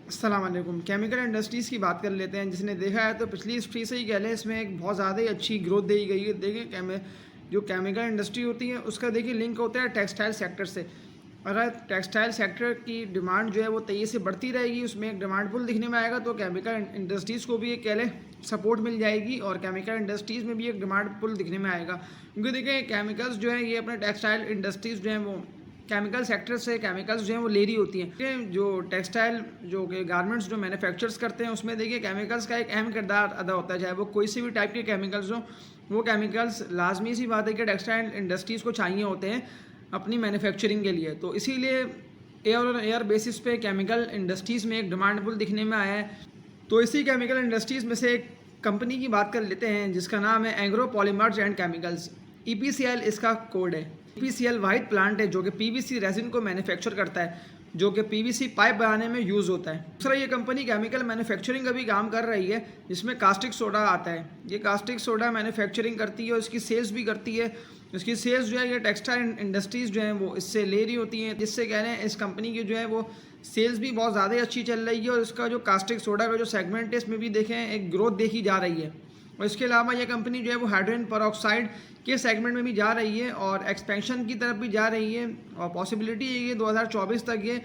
अस्सलाम वालेकुम। Chemical industries की बात कर लेते हैं। जिसने देखा है तो पिछली हिस्ट्री से ही कह लें, इसमें एक बहुत ज़्यादा ही अच्छी ग्रोथ दी गई है। देखिए जो केमिकल इंडस्ट्री होती है उसका देखिए लिंक होता है टेक्सटाइल सेक्टर से। अगर टेक्सटाइल सेक्टर की डिमांड जो है वो तेज़ी से बढ़ती रहेगी, उसमें एक डिमांड पुल दिखने में आएगा, तो केमिकल इंडस्ट्रीज़ को भी एक कह लें सपोर्ट मिल जाएगी और केमिकल इंडस्ट्रीज़ में भी एक डिमांड पुल दिखने में आएगा। क्योंकि देखिए केमिकल्स जो है ये अपने टेक्सटाइल इंडस्ट्रीज़ जो हैं वो केमिकल सेक्टर से केमिकल्स जो हैं वो ले रही होती हैं। ये जो टेक्सटाइल जो कि गारमेंट्स जो मैन्युफैक्चर्स करते हैं उसमें देखिए केमिकल्स का एक अहम किरदार अदा होता है। चाहे वो कोई सी भी टाइप के केमिकल्स हो, वो केमिकल्स लाजमी सी बात है कि टेक्सटाइल इंडस्ट्रीज़ को चाहिए होते हैं अपनी मैन्युफैक्चरिंग के लिए। तो इसीलिए एयर बेसिस पे केमिकल इंडस्ट्रीज़ में एक डिमांड पुल दिखने में आया है। तो इसी केमिकल इंडस्ट्रीज़ में से एक कंपनी की बात कर लेते हैं जिसका नाम है Engro polymers and chemicals. EPCL इसका कोड है। EPCL वाहिद प्लांट है जो कि PVC रेजिन को मैन्युफैक्चर करता है, जो कि PVC पाइप बनाने में यूज़ होता है। दूसरा, ये कंपनी केमिकल मैन्युफैक्चरिंग का भी काम कर रही है जिसमें कास्टिक सोडा आता है। ये कास्टिक सोडा मैन्युफैक्चरिंग करती है और इसकी सेल्स भी करती है। इसकी सेल्स जो है ये टेक्सटाइल इंडस्ट्रीज़ जो हैं वो इससे ले रही होती हैं, जिससे कह रहे हैं इस कंपनी की जो है वो सेल्स भी बहुत ज़्यादा अच्छी चल रही है और इसका जो कास्टिक सोडा का जो सेगमेंट है इसमें भी देखें एक ग्रोथ देखी जा रही है। और इसके अलावा ये कंपनी जो है वो हाइड्रोजन पेरोक्साइड के सेगमेंट में भी जा रही है और एक्सपेंशन की तरफ भी जा रही है और पॉसिबिलिटी है कि 2024 तक ये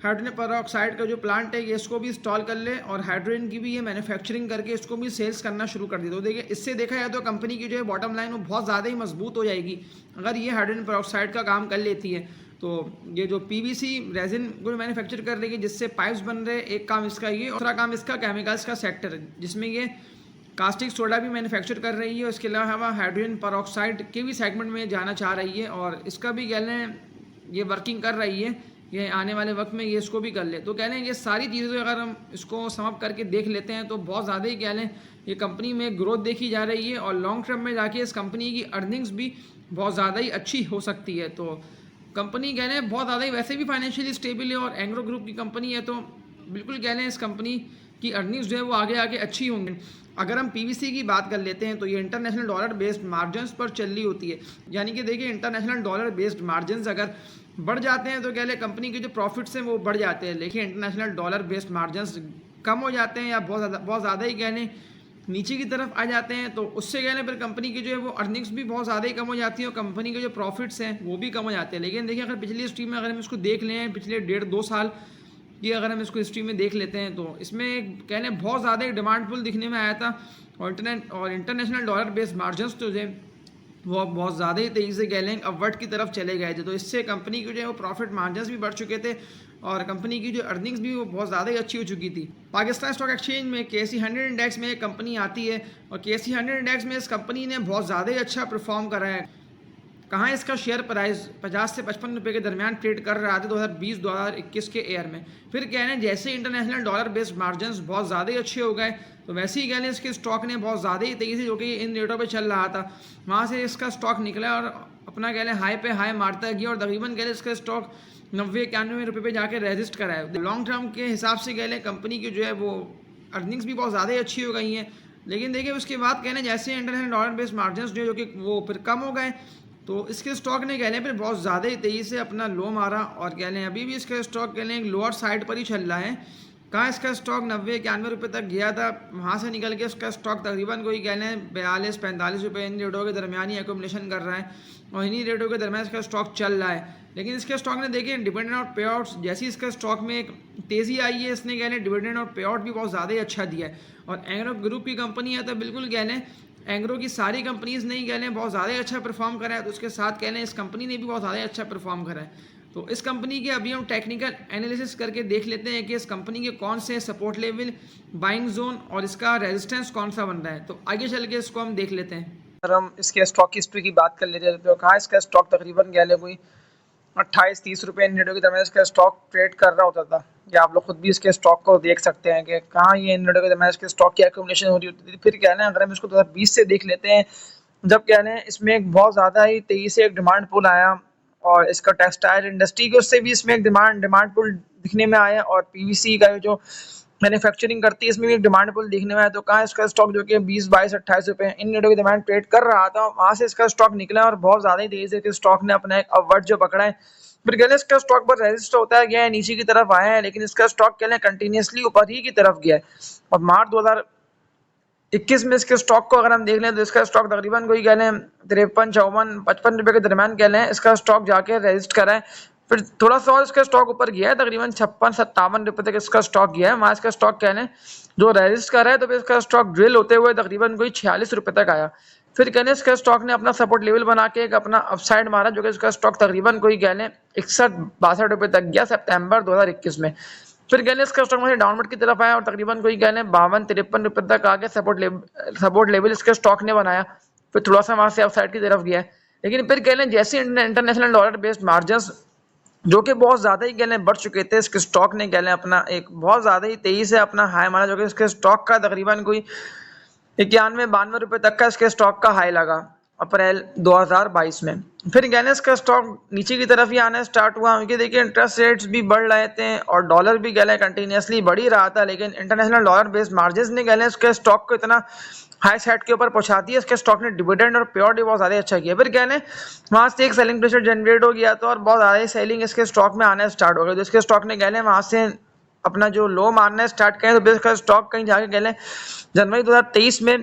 हाइड्रोजन पेरोक्साइड का जो प्लांट है ये इसको भी इंस्टॉल कर ले और हाइड्रोजन की भी ये मैन्युफैक्चरिंग करके इसको भी सेल्स करना शुरू कर दे। तो देखिए इससे देखा जाए तो कंपनी की जो है बॉटम लाइन वो बहुत ज़्यादा ही मजबूत हो जाएगी अगर ये हाइड्रोजन पेरोक्साइड का काम कर लेती है। तो ये जो PVC रेजिन को मैन्युफैक्चर कर रही है जिससे पाइप्स बन रहे हैं, एक काम इसका ये, दूसरा काम इसका केमिकल्स का सेक्टर है जिसमें ये कास्टिक सोडा भी मैन्युफैक्चर कर रही है और इसके अलावा हाइड्रोजन पेरोक्साइड के भी सेगमेंट में जाना चाह रही है और इसका भी कह लें ये वर्किंग कर रही है, ये आने वाले वक्त में ये इसको भी कर ले। तो कह लें ये सारी चीज़ें अगर हम इसको समअप करके देख लेते हैं तो बहुत ज़्यादा ही कह लें ये कंपनी में ग्रोथ देखी जा रही है और लॉन्ग टर्म में जाके इस कंपनी की अर्निंग्स भी बहुत ज़्यादा ही अच्छी हो सकती है। तो कंपनी कह लें बहुत ज़्यादा ही वैसे भी फाइनेंशियली स्टेबल है और एंग्रो ग्रुप की कंपनी है, तो बिल्कुल कह लें इस कंपनी की अर्निंग्स जो है वो आगे आगे अच्छी होंगी। अगर हम PVC की बात कर लेते हैं तो ये इंटरनेशनल डॉलर बेस्ड मार्जिन्स पर चल रही होती है। यानी कि देखिए इंटरनेशनल डॉलर बेस्ड मार्जिन्स अगर बढ़ जाते हैं तो कह लें कंपनी के जो प्रॉफिट्स हैं वो बढ़ जाते हैं, लेकिन इंटरनेशनल डॉलर बेस्ड मार्जिन्स कम हो जाते हैं या बहुत ज़्यादा ही कह लें नीचे की तरफ आ जाते हैं, तो उससे कह लें फिर कंपनी की जो है वो अर्निंग्स भी बहुत ज़्यादा ही कम हो जाती है और कंपनी के जो प्रॉफिट्स हैं वो भी कम हो जाते हैं। लेकिन देखिए अगर पिछली स्ट्रीम में अगर हम इसको देख लें, पिछले 1.5-2 साल कि अगर हम इसको हिस्ट्री में देख लेते हैं तो इसमें कह लें बहुत ज़्यादा एक डिमांड पुल दिखने में आया था और इंटरनेशनल डॉलर बेस्ड मार्जिन्स तो जो है वो बहुत ज़्यादा ही तेज़ी से कह लें अपवर्ड की तरफ चले गए थे। तो इससे कंपनी की जो है वो प्रॉफिट मार्जिन्स भी बढ़ चुके थे और कंपनी की जो अर्निंग्स भी वो बहुत ज़्यादा ही अच्छी हो चुकी थी। पाकिस्तान स्टॉक एक्सचेंज में KSE 100 इंडेक्स में एक कंपनी आती है और KSE 100 इंडेक्स में इस कंपनी ने बहुत ज़्यादा ही अच्छा परफॉर्म करा है। कहाँ इसका शेयर प्राइस 50 से 55 रुपये के दरमियान ट्रेड कर रहा था 2020-2021 के ईयर में। फिर कह लें जैसे इंटरनेशनल डॉलर बेस्ड मार्जिन्स बहुत ज़्यादा ही अच्छे हो गए तो वैसे ही कह लें इसके स्टॉक ने बहुत ज़्यादा ही तेज़ी से जो कि इन रेटों पे चल रहा था वहाँ से इसका स्टॉक निकला और अपना कह लें हाई पे हाई मारता गया और तकरीबन कह लें इसका स्टॉक 90-91 रुपये पे जाके रजिस्ट करा है। लॉन्ग टर्म के हिसाब से कह लें कंपनी की जो है वो अर्निंग्स भी बहुत ज़्यादा ही अच्छी हो गई हैं। लेकिन देखिए उसके बाद कहने जैसे इंटरनेशनल डॉलर बेस्ड मार्जिन्स जो कि वो फिर कम हो गए तो इसके स्टॉक ने कह लें फिर बहुत ज़्यादा ही तेज़ी से अपना लो मारा और कह लें अभी भी इसका स्टॉक कह लें लोअर साइड पर ही चल रहा है। कहाँ इसका स्टॉक 90-91 रुपये तक गया था, वहाँ से निकल के इसका स्टॉक तकरीबन कोई कह लें 42-45 रुपये इन रेटों के दरमियान ही एकोमोडेशन कर रहा है और इन्हीं रेटों के दरमियान इसका स्टॉक चल रहा है। लेकिन इसके स्टॉक ने देखिए डिविडेंड और पे आउट्स जैसी इसका स्टॉक में एक तेज़ी आई है इसने कह लें डिविडेंड और पे आउट भी बहुत ज़्यादा ही अच्छा दिया है और एंग्रो ग्रुप की कंपनी है तो बिल्कुल कह लें एंग्रो की सारी कंपनीज नहीं कह लें बहुत ज़्यादा ही अच्छा परफॉर्म करा है, तो उसके साथ कह लें इस कंपनी ने भी बहुत ज़्यादा अच्छा परफॉर्म करा है। तो इस कंपनी के अभी हम टेक्निकल एनालिसिस करके देख लेते हैं कि इस कंपनी के कौन से सपोर्ट लेवल, बाइंग जोन और इसका रेजिस्टेंस कौन सा बन रहा है। तो आगे चल के इसको हम देख लेते हैं। अगर हम इसके स्टॉक की हिस्ट्री की बात कर लेते हैं तो कहाँ इसका स्टॉक तकरीबन कह लें कोई 28-30 रुपये इन रेटों के दरमियान इसका स्टॉक ट्रेड कर रहा होता था। या आप लोग खुद भी इसके स्टॉक को देख सकते हैं कि कहाँ ये इन रेटों के दरमियान इसके स्टॉक की एक्यूमुलेशन हो रही होती थी। फिर क्या है अगर हम इसको 2020 से देख लेते हैं जब क्या है इसमें एक बहुत ज़्यादा ही तेज़ी से एक डिमांड पुल आया और इसका टेक्सटाइल इंडस्ट्री के उससे भी इसमें एक डिमांड पुल दिखने में आया और PVC का जो मैन्युफैक्चरिंग करती है इसमें भी एक डिमांड पुल दिखने में आया। तो कहाँ इसका स्टॉक जो कि 20-22-28 रुपये इन रेटों के दरमियान ट्रेड कर रहा था, वहाँ से इसका स्टॉक निकला और बहुत ज़्यादा ही तेज़ी से स्टॉक ने अपना एक अपवर्ड जो पकड़ा है फिर कहने इसका स्टॉक पर रेजिस्ट होता है, गया है नीचे की तरफ आया है, लेकिन इसका स्टॉक कहने कंटिन्यूसली ऊपर ही की तरफ गया है। और मार्च 2021 में इसके स्टॉक को अगर हम देख लें तो इसका स्टॉक तकरीबन कोई कह लें 53, 54, 55 रुपए के दरमियान कह लें इसका स्टॉक जाके रेजिस्ट करा है। फिर थोड़ा सा और इसका स्टॉक ऊपर गया है, तकरीबन 56-57 रुपए तक इसका स्टॉक गया है, वहां इसका स्टॉक कह लें जो रेजिस्ट कर रहा है, तो फिर इसका स्टॉक ड्रिल होते हुए तकरीबन कोई 46 रुपए तक आया। फिर कहने इसका स्टॉक ने अपना सपोर्ट लेवल बना के एक अपना अपसाइड मारा, जो कि इसका स्टॉक तकरीबन कोई कह लें 61-62 रुपए तक गया सितंबर 2021 में। फिर कहने इसका स्टॉक में डाउनवर्ड की तरफ आया और तकरीबन कोई कहने 52-53 रुपए तक आके सपोर्ट लेवल इसके स्टॉक ने बनाया। फिर थोड़ा सा वहां से अपसाइड की तरफ गया, लेकिन फिर कह लें जैसे इंटरनेशनल डॉलर बेस्ड मार्जिन जो कि बहुत ज्यादा ही कह लें बढ़ चुके थे, इसके स्टॉक ने कह लें अपना एक बहुत ज्यादा ही तेजी से अपना हाई मारा, जो कि इसके स्टॉक का तकरीबन कोई 91-92 रुपए तक का इसके स्टॉक का हाई लगा अप्रैल 2022 में। फिर कहने इसका स्टॉक नीचे की तरफ ही आना स्टार्ट हुआ, क्योंकि देखिए इंटरेस्ट रेट्स भी बढ़ रहे थे और डॉलर भी कह लें कंटिन्यूसली बढ़ ही रहा था, लेकिन इंटरनेशनल डॉलर बेस्ड मार्जिन ने कह लें इसके स्टॉक को इतना हाई सेट के ऊपर पहुंचा दिया, इसके स्टॉक ने डिविडेंड और पेआउट भी बहुत ज्यादा अच्छा किया। फिर कहने वहां से एक सेलिंग प्रेशर जनरेट हो गया तो और बहुत ज्यादा सेलिंग इसके स्टॉक में आना स्टार्ट हो गया, तो इसके स्टॉक ने कह लें वहां से अपना जो लो मारना स्टार्ट करें, तो इसका स्टॉक कहीं जाके कह लें जनवरी 2023 में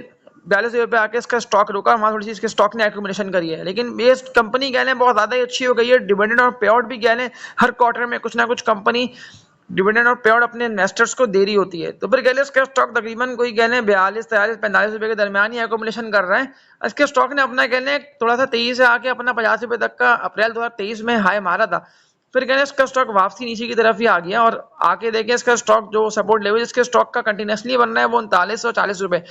42 रुपये पे आके इसका स्टॉक रुका, वहां थोड़ी सी इसके स्टॉक ने एक्यूमुलेशन करी है, लेकिन ये कंपनी कह लें बहुत ज्यादा ही अच्छी हो गई है। डिविडेंड और पे आउट भी कह लें हर क्वार्टर में कुछ ना कुछ कंपनी डिविडेंड और पे आउट अपने इन्वेस्टर्स को दे रही होती है। तो फिर कह लें इसका स्टॉक तकरीबन कोई कह लें 42, 43, 45 रुपए के दरमियान ही एक्यूमुलेशन कर रहा है। इसके स्टॉक ने अपना कह लें थोड़ा सा तेजी से आके अपना 50 रुपए तक का अप्रैल 2023 में हाई मारा था। फिर कहने इसका स्टॉक वापसी नीचे की तरफ ही आ गया और आके देखें इसका स्टॉक जो सपोर्ट लेवल इसके स्टॉक का कंटिन्यूसली बन रहा है वो 3940 रुपए,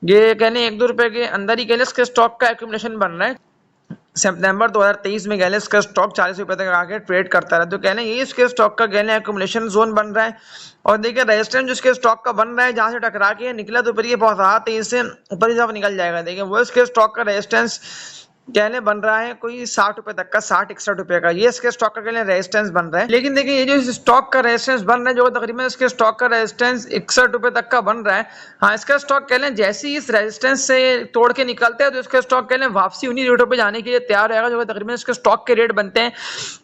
ये कहने 1-2 रुपए के अंदर ही कहने इसके स्टॉक का एक्यूमुलेशन बन रहा है। सितंबर 2023 में कहने इसका स्टॉक 40 रुपए तक आके ट्रेड करता रहा, तो कहने ये इसके स्टॉक का कहने एक्यूमुलेशन जोन बन रहा है। और देखिए रेजिस्टेंस जो इसके स्टॉक का बन रहा है, जहां से टकरा के निकला तो फिर ये बहुत ज्यादा तेजी से ऊपर ही निकल जाएगा। देखिए वो इसके स्टॉक का रेजिस्टेंस कहने बन रहा है कोई 60 रुपए तक का, 60-61 रुपए का, ये इसके स्टॉक का कहने रेजिस्टेंस बन रहा है। लेकिन देखिए ये जो स्टॉक का रेजिस्टेंस बन रहा है, जो तकरीबन इसके स्टॉक का रेजिस्टेंस 61 रुपए तक का बन रहा है, हाँ इसका स्टॉक कहने जैसे ही इस रेजिस्टेंस से तोड़ के निकलते हैं तो इसका स्टॉक कहने वापसी उन्हीं रेटों पे जाने के लिए तैयार रहेगा, जो तकरीबन इसके स्टॉक के रेट बनते हैं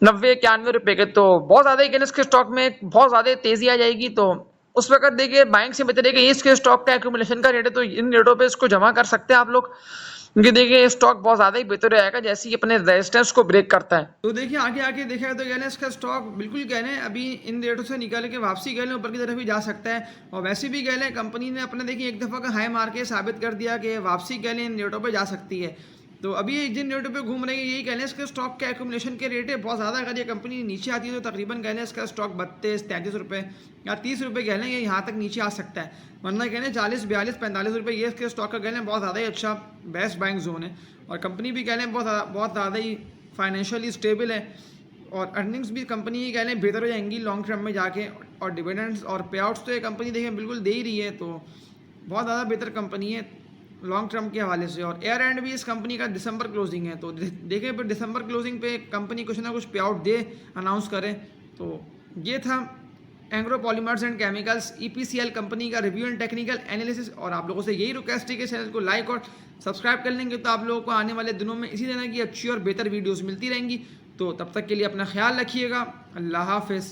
90-91 रुपए के। तो बहुत ज्यादा ही कहने इसके स्टॉक में बहुत ज्यादा तेजी आ जाएगी, तो उस वक्त देखिए बैंक से बेहतर है कि इसके स्टॉक का एक्यूमुलेशन का रेट है, तो इन रेटों पे इसको जमा कर सकते हैं आप लोग, क्योंकि देखिए स्टॉक बहुत ज्यादा ही बेहतर रहेगा जैसे ही अपने रेजिस्टेंस को ब्रेक करता है। तो देखिए आगे आके देखा है तो कहने इसका स्टॉक बिल्कुल कहने अभी इन रेटों से निकल के वापसी कहने ऊपर की तरफ भी जा सकता है। और वैसे भी कहने कंपनी ने अपने देखिए एक दफ़ा का हाई मार के साबित कर दिया कि वापसी कहने इन रेटों पे जा सकती है। तो अभी जिन रेटों पे घूम रही है यही कहने इसके स्टॉक के एक्यूमुलेशन के रेट है बहुत ज़्यादा। अगर ये कंपनी नीचे आती है तो तकरीबन कहने इसका स्टॉक 32-33 रुपये या 30 रुपये कहने ये यहाँ तक नीचे आ सकता है, वरना कहने 40-42-45 रुपये ये इसके स्टॉक का कहने बहुत ज़्यादा ही अच्छा बेस्ट बाइंग जोन है। और कंपनी भी कह लें बहुत ज़्यादा ही फाइनेंशियली स्टेबल है और अर्निंग्स भी कंपनी ही कह लें बेहतर हो जाएंगी लॉन्ग टर्म में जाके। और डिविडेंड्स और पे आउट्स तो ये कंपनी देखें बिल्कुल दे ही रही है, तो बहुत ज़्यादा बेहतर कंपनी है लॉन्ग टर्म के हवाले से। और एयर एंड भी इस कंपनी का दिसंबर क्लोजिंग है, तो देखें फिर दिसंबर क्लोजिंग पे कंपनी कुछ ना कुछ पे आउट दे अनाउंस करे। तो ये था Engro polymers and chemicals EPCL company का रिव्यू एंड टेक्निकल एनालिसिस। और आप लोगों से यही रिक्वेस्ट है कि चैनल को लाइक और सब्सक्राइब कर लेंगे तो आप लोगों को आने वाले दिनों में इसी तरह की अच्छी और बेहतर वीडियोस मिलती रहेंगी। तो तब तक के लिए अपना ख्याल रखिएगा। अल्लाह हाफिज़।